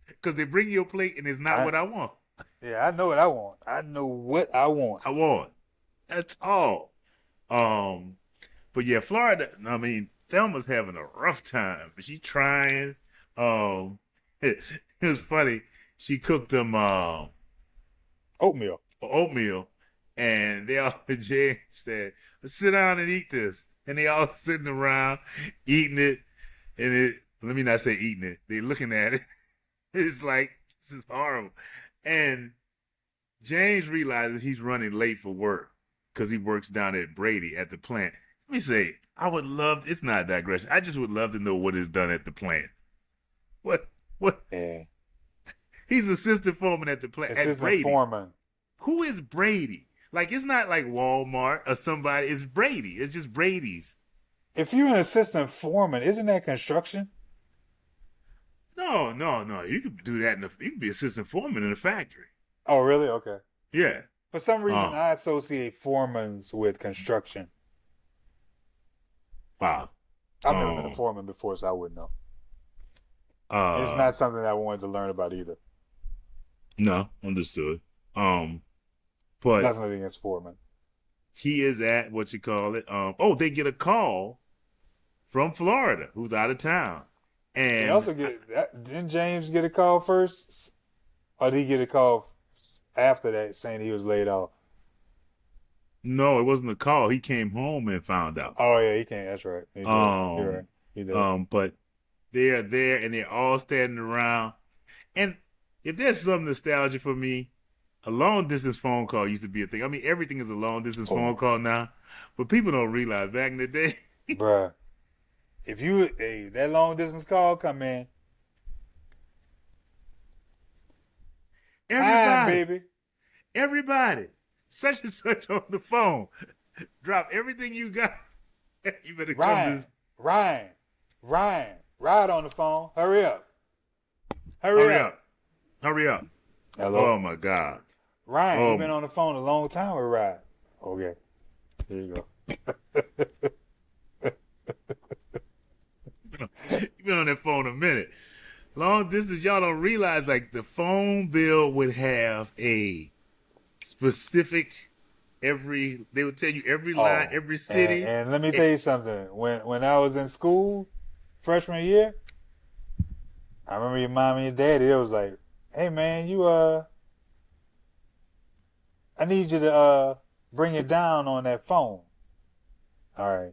because they bring you a plate and it's not what I want. Yeah, I know what I want. I know what I want. That's all. But yeah, Florida. I mean, Thelma's having a rough time, but she's trying. It was funny. She cooked them oatmeal, and they all Jay said, "Let's sit down and eat this." and they all sitting around eating it, and it. Let me not say eating it. They looking at it. It's like this is horrible, and James realizes he's running late for work because he works down at Brady at the plant. Let me say, I would love. It's not a digression. I just would love to know what is done at the plant. What? Yeah. He's assistant foreman at the plant. Assistant foreman. Who is Brady? Like, it's not like Walmart or somebody. It's Brady. It's just Brady's. If you're an assistant foreman, isn't that construction? No. You could do that. You could be assistant foreman in a factory. Oh, really? Okay. Yeah. For some reason, I associate foremans with construction. Wow. I've never been a foreman before, so I wouldn't know. It's not something that I wanted to learn about either. No, understood. But nothing against foreman. He is at what you call it. They get a call from Florida, who's out of town, and they also didn't James get a call first, or did he get a call after that saying he was laid off? No, it wasn't a call. He came home and found out. Oh yeah, he came. That's right. He did. You're right. He did. But they're there and they're all standing around. And if there's some nostalgia for me, a long distance phone call used to be a thing. I mean, everything is a long distance phone call now, but people don't realize back in the day, bruh. If that long distance call come in, everybody, such and such on the phone, drop everything you got. You better come. Ryan, Ride on the phone. Hurry up. Hurry up. Hello? Oh, my God. Ryan, you've been on the phone a long time with Ride. Okay. Here you go. You've been on that phone a minute. Long distance, y'all don't realize, like, the phone bill would have a specific they would tell you every line, every city. And let me tell you something. When I was in school, freshman year, I remember your mom and your daddy, it was like, hey man, I need you to bring it down on that phone. All right.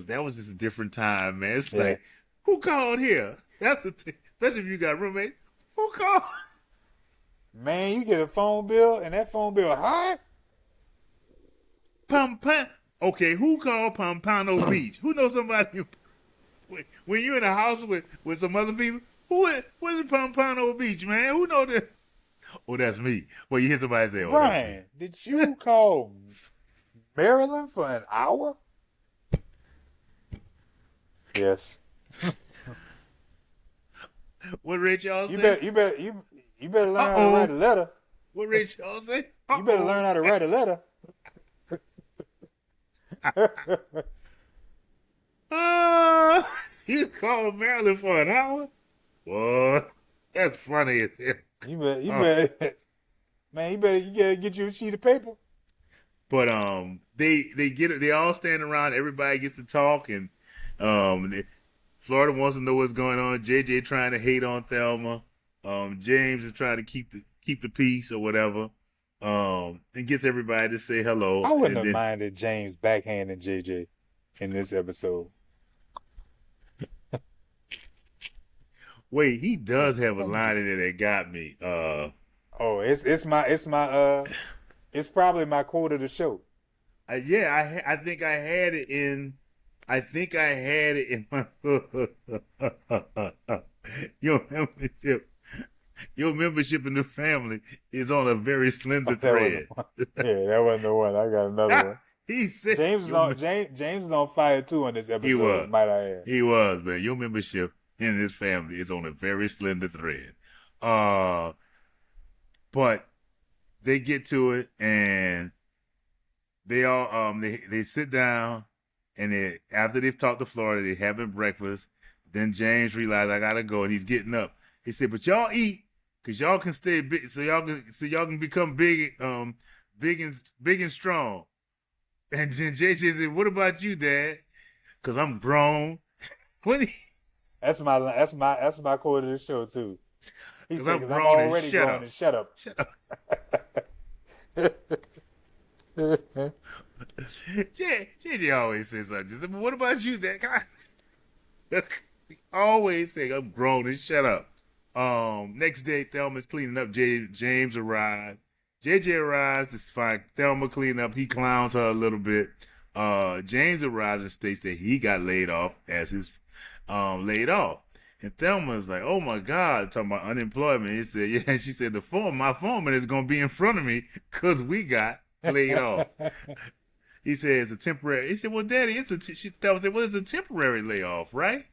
That was just a different time, man. It's like, who called here? That's the thing. Especially if you got roommates. Who called? Man, you get a phone bill and that phone bill high? Okay, who called Pompano Beach? Who knows somebody? When you're in a house with some other people, what is Pompano Beach, man? Who know that? Oh, that's me. Well, you hear somebody say, Brian, did you call Maryland for an hour? Yes. What Rich y'all say? You better learn how to write a letter. What Rich y'all say? You better learn how to write a letter. You called Maryland for an hour? Well, that's funny as hell. You gotta get you a sheet of paper. But they get it. They all stand around. Everybody gets to talk, and Florida wants to know what's going on. JJ trying to hate on Thelma. James is trying to keep the peace or whatever. And gets everybody to say hello. I wouldn't have minded James backhanding JJ in this episode. Wait, he does have a line in there that got me. It's probably my quote of the show. I think I had it in my Your membership in the family is on a very slender thread. That wasn't the one. I got another one. He said James is on fire too on this episode. He was. Might I add? He was, man. Your membership in this family is on a very slender thread. But they get to it and they all they sit down and after they've talked to Florida, they're having breakfast. Then James realized I gotta go and he's getting up. He said, "But y'all eat, cause y'all can stay big, so y'all can become big and strong." And then JJ said, "What about you, Dad? Cause I'm grown." That's my quote of the show too. He said, "Cause I'm already grown and shut up." Shut up. JJ always says something. Just, but what about you, that guy? He always say, I'm grown and shut up. Next day, Thelma's cleaning up. James arrived. JJ arrives to find Thelma cleaning up. He clowns her a little bit. James arrives and states that he got laid off as his laid off. And Thelma's like, oh my God, talking about unemployment. He said, yeah. She said, my foreman is going to be in front of me because we got laid off. He said, it's a temporary. He said, well, Daddy, Thelma said, well, it's a temporary layoff, right?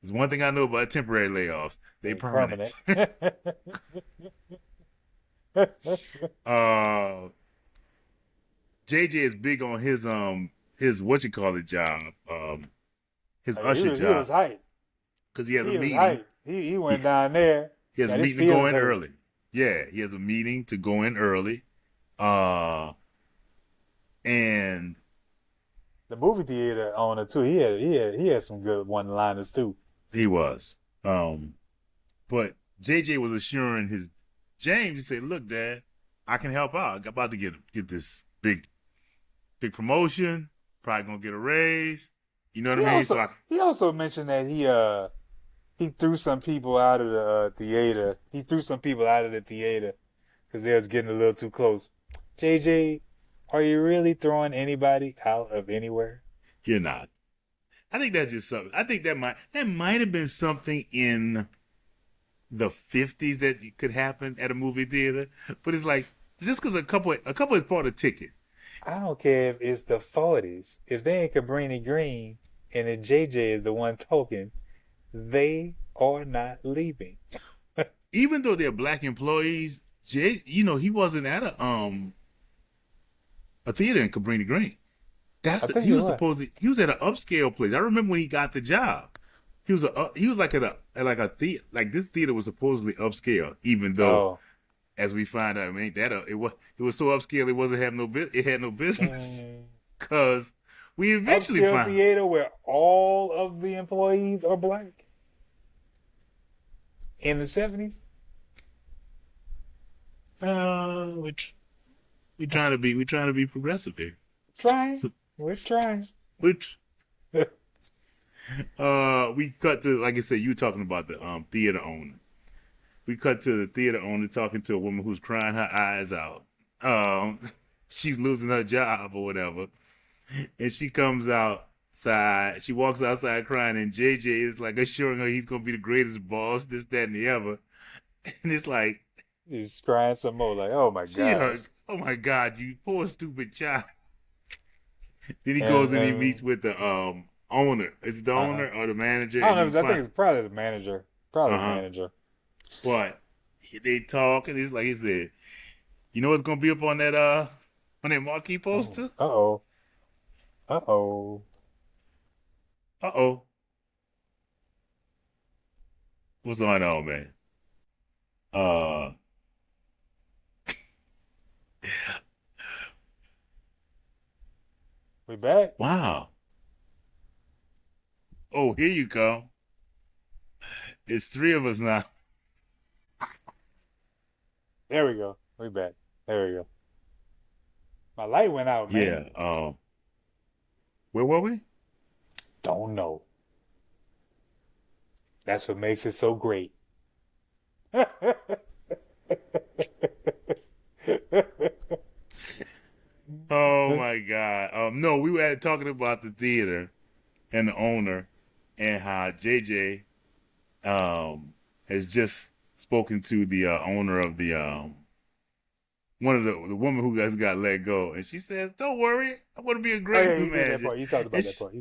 There's one thing I know about temporary layoffs. They permanent. JJ is big on his job, his usher job. He was hyped. Because he has a meeting. He went down there. He has a meeting to go in early. Yeah, he has a meeting to go in early. And the movie theater owner too. He had some good one-liners too. He was. But JJ was assuring James. He said, "Look, Dad, I can help out. I'm about to get this big promotion. Probably gonna get a raise. You know what I mean?" He also mentioned that he threw some people out of the theater. He threw some people out of the theater because they was getting a little too close. JJ, are you really throwing anybody out of anywhere? You're not. I think that's just something. I think that might have been something in the 50s that could happen at a movie theater. But it's like, just because a couple is bought a ticket. I don't care if it's the 40s. If they ain't Cabrini Green and if JJ is the one talking, they are not leaving. Even though they're black employees, he wasn't at a theater in Cabrini Green. He was at an upscale place. I remember when he got the job. He was like at a theater. Like, this theater was supposedly upscale, even though, as we find out, it was so upscale it had no business. Because we eventually upscale theater where all of the employees are black in the 70s. We're trying to be progressive here. We're trying. We cut to, like I said, you were talking about the theater owner. We cut to the theater owner talking to a woman who's crying her eyes out. She's losing her job or whatever. And she comes outside. She walks outside crying, and JJ is like assuring her he's going to be the greatest boss, this, that, and the other. And it's like, he's crying some more, like, oh my God. Oh my God, you poor stupid child. Then he goes and he meets with the owner. Is it the owner or the manager? I don't know. I think it's probably the manager. The manager. But they talk, and it's like he said, you know what's gonna be up on that marquee poster? Uh-oh. What's going on, man? We back? Wow. Oh, here you go. It's 3 of us now. There we go. We back. There we go. My light went out, man. Yeah. Where were we? Don't know. That's what makes it so great. Oh my God. No, we were talking about the theater and the owner and how JJ has just spoken to the owner of the one of the woman who got let go, and she says, "Don't worry, I'm going to be a great new manager." You talked about that part.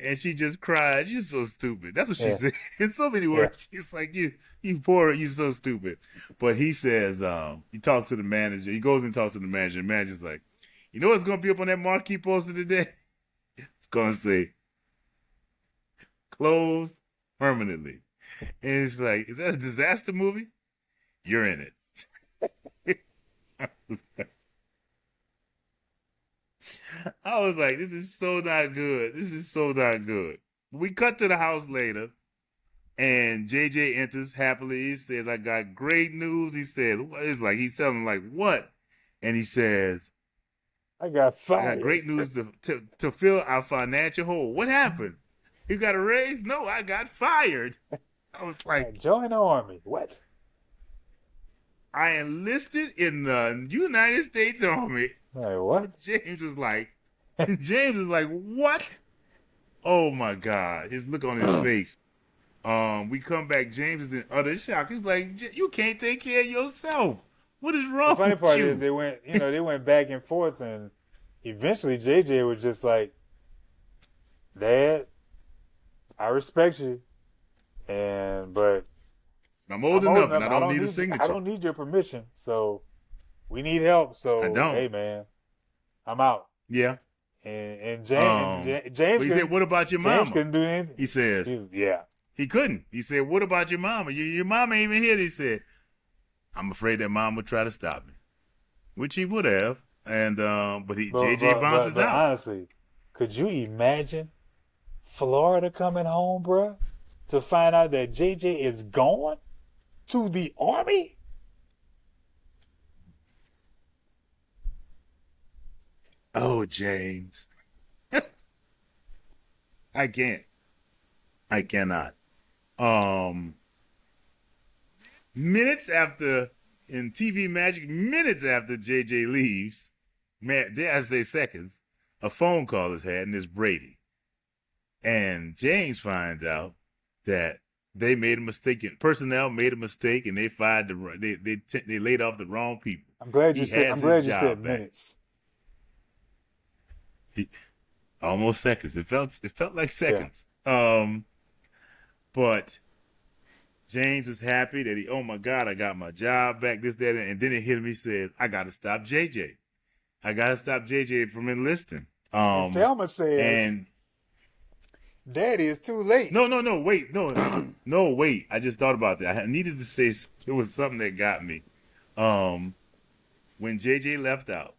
And she just cried. "You're so stupid." That's what she said in so many words. She's like, "You poor, you so stupid." But he says, he talks to the manager. He goes and talks to the manager. The manager's like, "You know what's going to be up on that marquee poster today? It's going to say, closed permanently." And it's like, "Is that a disaster movie? You're in it." I was like, this is so not good. This is so not good. We cut to the house later, and JJ enters happily. He says, "I got great news." He says, it's like, he's telling him, like, what? and he says, I got "I fired. got great news to fill our financial hole." What happened? You got a raise? No, I got fired. I was like, Join the army. What? I enlisted in the United States Army. Like, what? James was like, what? Oh my God. His look on his face. We come back, James is in utter shock. He's like, you can't take care of yourself. What is wrong The funny with part you? is they went back and forth, and eventually JJ was just like, Dad, I respect you, but I'm old enough and I don't need a I signature. don't need your permission, so we need help. I So don't. hey, man, I'm out. Yeah. And But James he said, what about your James mama? couldn't do anything. He says, Yeah. he couldn't. He said, what about your mama? Your mama ain't even here. He said, I'm afraid that mom would try to stop me, which he would have. And but JJ bounces out. Honestly, could you imagine Florida coming home, bruh, to find out that JJ is going to the Army? Oh, James. I can't. I cannot. Minutes after, in TV magic, minutes after JJ leaves, dare I say seconds, a phone call is had, and it's Brady. And James finds out that they made a mistake. Personnel made a mistake, and they fired they laid off the wrong people. I'm glad you said minutes. Almost seconds. It felt like seconds. Yeah. But James was happy that oh my God, I got my job back, this, that, and then it hit him. He says, I got to stop JJ. I got to stop JJ from enlisting. And Thelma says, Daddy, it's too late. No, wait. No, wait. I just thought about that. I needed to say, it was something that got me. When JJ left out,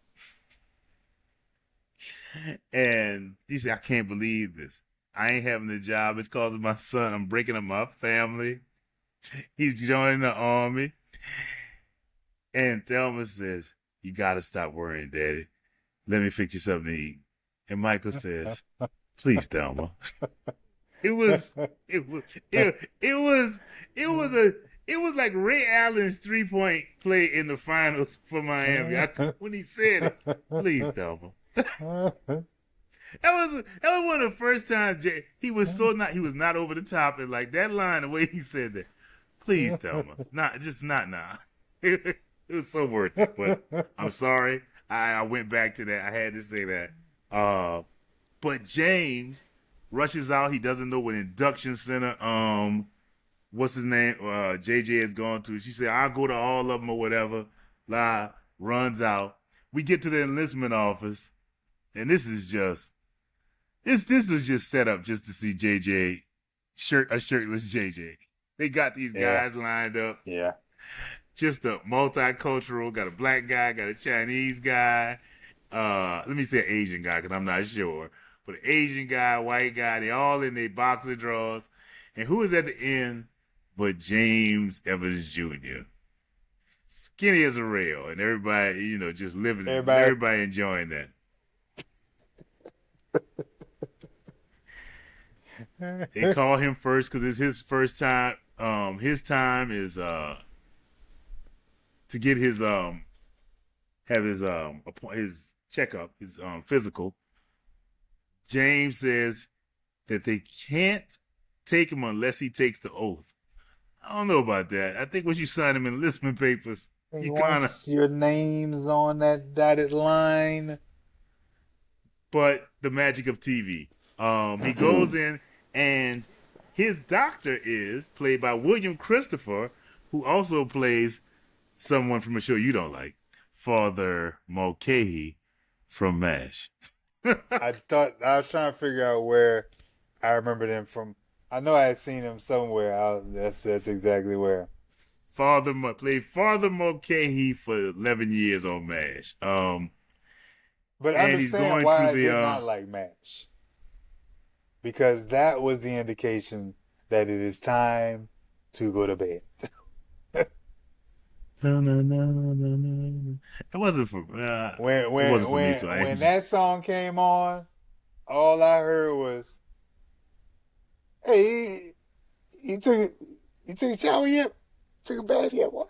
and he said, I can't believe this. I ain't having a job. It's causing my son. I'm breaking up my family. He's joining the Army. And Thelma says, you got to stop worrying, Daddy. Let me fix you something to eat. And Michael says, please, Thelma. It was like Ray Allen's 3-point play in the finals for Miami. When he said it, please, Thelma. That was one of the first times he was not over the top, and like that line, the way he said that, please, Thelma, not now. It was so worth it, but I'm sorry. I went back to that. I had to say that. But James rushes out. He doesn't know what induction center, what's his name, JJ is going to. She said, I'll go to all of them or whatever. Runs out. We get to the enlistment office, and this was just set up just to see JJ, a shirtless JJ. They got these guys lined up. Yeah. Just a multicultural, got a black guy, got a Chinese guy. Let me say Asian guy, because I'm not sure. But an Asian guy, white guy, they all in their boxer drawers. And who is at the end but James Evans Jr.? Skinny as a rail. And everybody, just living, everybody enjoying that. They call him first because it's his first time. His time is to get his his checkup, his physical. James says that they can't take him unless he takes the oath. I don't know about that. I think once you sign him enlistment papers, you kind of your name's on that dotted line. But the magic of TV. He goes in, and his doctor is played by William Christopher, who also plays someone from a show you don't like, Father Mulcahy from MASH. I was trying to figure out where I remembered him from. I know I had seen him somewhere. That's exactly where. Played Father Mulcahy for 11 years on MASH. But understand why I did not like MASH. Because that was the indication that it is time to go to bed. No, no, no, no, no, no. It wasn't for it wasn't for me, so I When ain't. that song came on, all I heard was, "Hey, you took you took a shower yet? Took a bath yet? What?"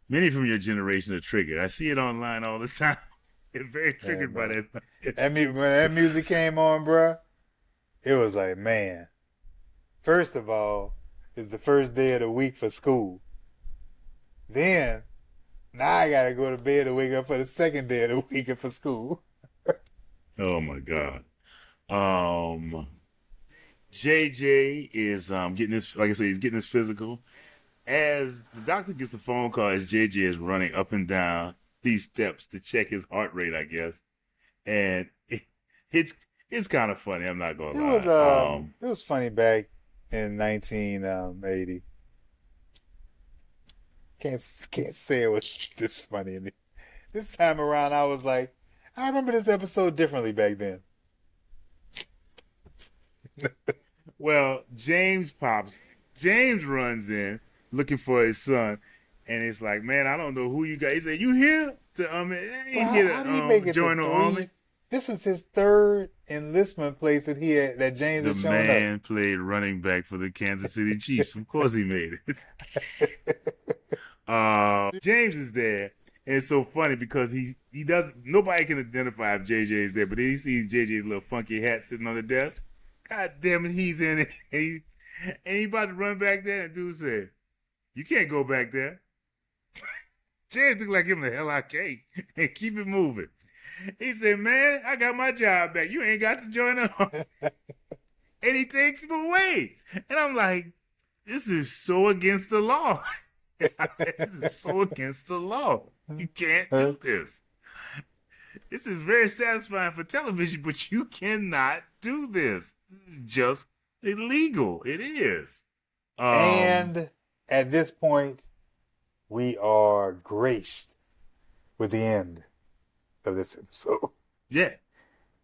Many from your generation are triggered. I see it online all the time. They're very Yeah, triggered by bro. that. When that music came on, bro, it was like, man. First of all, it's the first day of the week for school. Then now I gotta go to bed to wake up for the second day of the week for school. Oh my God. Um, JJ is getting his, like I said, he's getting his physical. As the doctor gets a phone call, as JJ is running up and down these steps to check his heart rate, I guess, and it's it's kind of funny. I'm not gonna lie. It was funny back in 1980. Can't say it was this funny. This time around, I was like, I remember this episode differently back then. Well, James runs in looking for his son, and it's like, man, I don't know who you got. He said, "You here to Well, ain't here how did he make to it to join the army?" 3? This was his third enlistment place that James The had shown up. man played running back for the Kansas City Chiefs. Of course, he made it. James is there, and it's so funny because he doesn't. Nobody can identify if JJ is there, but then he sees JJ's little funky hat sitting on the desk. God damn it, he's in it, and he about to run back there. And dude said, "You can't go back there." James looked like him the hell I can't, and keep it moving. He said, "Man, I got my job back. You ain't got to join up." And he takes him away, and I'm like, "This is so against the law." This is so against the law. You can't do this. This is very satisfying for television, but you cannot do this. This is just illegal. It is. And at this point, we are graced with the end of this episode. Yeah.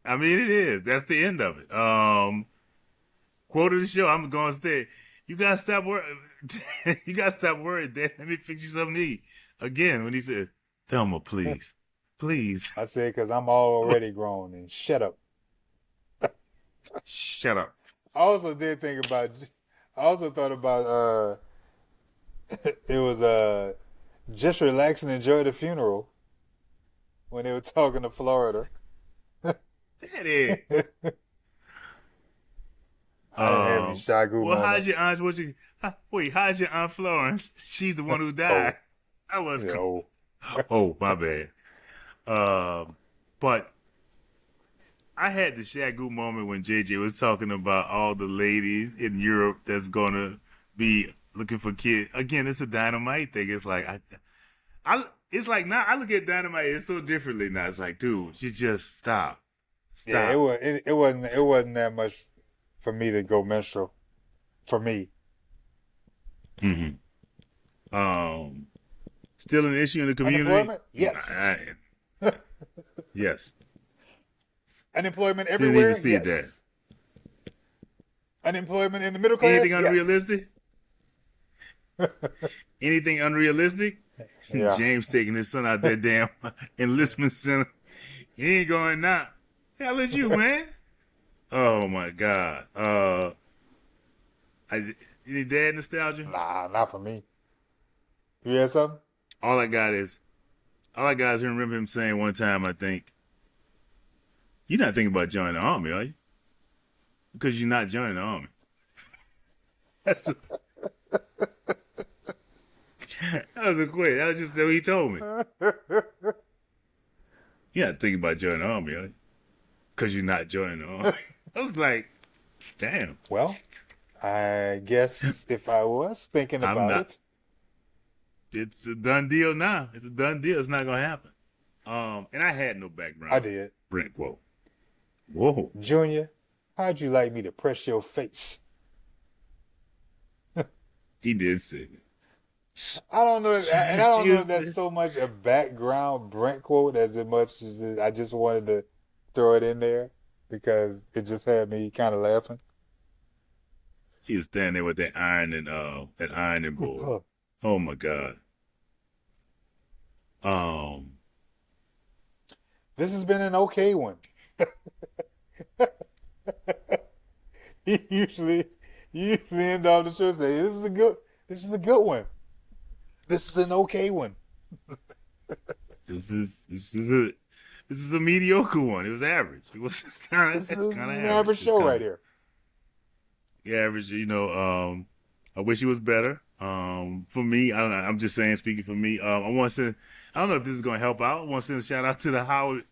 I mean, it is. That's the end of it. Quote of the show, I'm going to say, you got to stop worrying. You got to stop worrying, Dad. Let me fix you something to eat. Again, when he said, Thelma, please. Please. I said, because I'm already grown and shut up. Shut up. I also thought about, it was Just Relax and Enjoy the Funeral when they were talking to Florida. That is. I didn't have any Shagu well, moment. how's your Aunt Florence? She's the one who died. I was cool. Oh, my bad. But I had the Shagu moment when JJ was talking about all the ladies in Europe that's gonna be looking for kids. Again, it's a Dynamite thing. It's like it's like now I look at Dynamite. It's so differently now. It's like, dude, you just stop. Yeah, it wasn't that much for me to go menstrual. For me. Mm-hmm. Still an issue in the community? Unemployment? Yes. Yes. Unemployment everywhere? Didn't even see yes. That. Unemployment in the middle class? Anything unrealistic? Anything unrealistic? Yeah. James taking his son out that damn enlistment center. He ain't going now. Hell is you, man? Oh my God. Any dad nostalgia? Nah, not for me. You had something? All I got is remember him saying one time, I think, you're not thinking about joining the army, are you? Because you're not joining the army. That was a quit. That was just what he told me. You're not thinking about joining the army, are you? Because you're not joining the army. I was like, damn. Well, I guess if I was thinking about it. It's a done deal now. It's a done deal. It's not going to happen. And I had no background. I did. Brent quote. Whoa. Junior, how'd you like me to press your face? He did say that. I don't know, and I don't know if that's so much a background Brent quote as much as I just wanted to throw it in there because it just had me kind of laughing. He was standing there with that ironing board. Oh my God. This has been an okay one. He usually end all the show saying, this is a good one. This is an okay one. This is a mediocre one. It was average. It was kind of an average show right here. Average, I wish it was better. For me, I don't know. I'm just saying, speaking for me, I want to send. I don't know if this is going to help out. I want to send a shout out to the Howard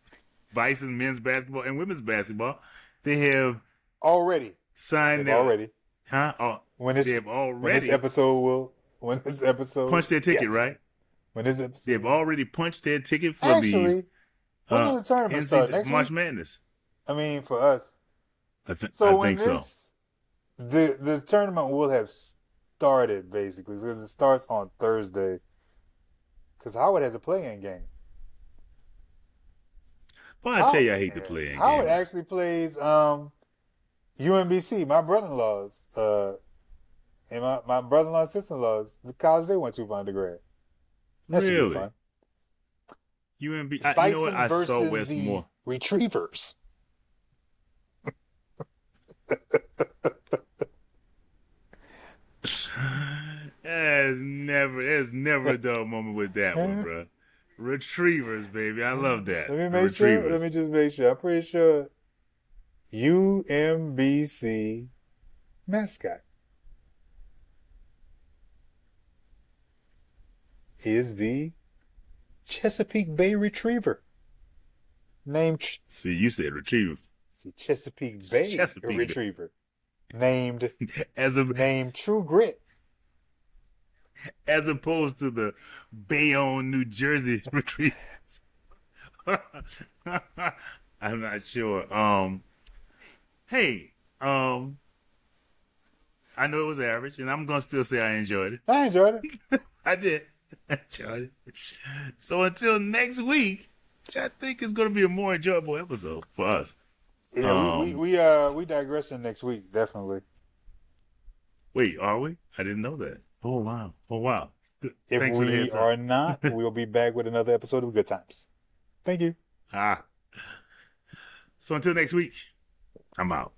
Bison men's basketball and women's basketball. They have already signed their already. Huh? Oh, they have already. When this episode punched their ticket, yes. right? When this episode, they've already punched their ticket for when does the tournament start? Next March week? Madness. I mean, for us. I think so. The tournament will have started basically because it starts on Thursday. Because Howard has a play-in game. Well, I tell you, I hate the play-in game. Howard actually plays UMBC, my brother-in-law's, and my brother-in-law's sister-in-law's, the college they went to for undergrad. That should be fun. UMB, you know what? I saw Westmore. Retrievers. There's never a dull moment with that one, bro. Retrievers, baby. I love that. Let me just make sure. I'm pretty sure UMBC mascot is the Chesapeake Bay Retriever. See, you said retriever. See, Chesapeake Bay Retriever. Named True Grit. As opposed to the Bayonne, New Jersey Retrievers. I'm not sure. Hey, I know it was average, and I'm gonna still say I enjoyed it. I enjoyed it. I did. I enjoyed it. So until next week, which I think is gonna be a more enjoyable episode for us. Yeah, we digressing next week, definitely. Wait, are we? I didn't know that. Oh wow. If we are not, we'll be back with another episode of Good Times. Thank you. So until next week, I'm out.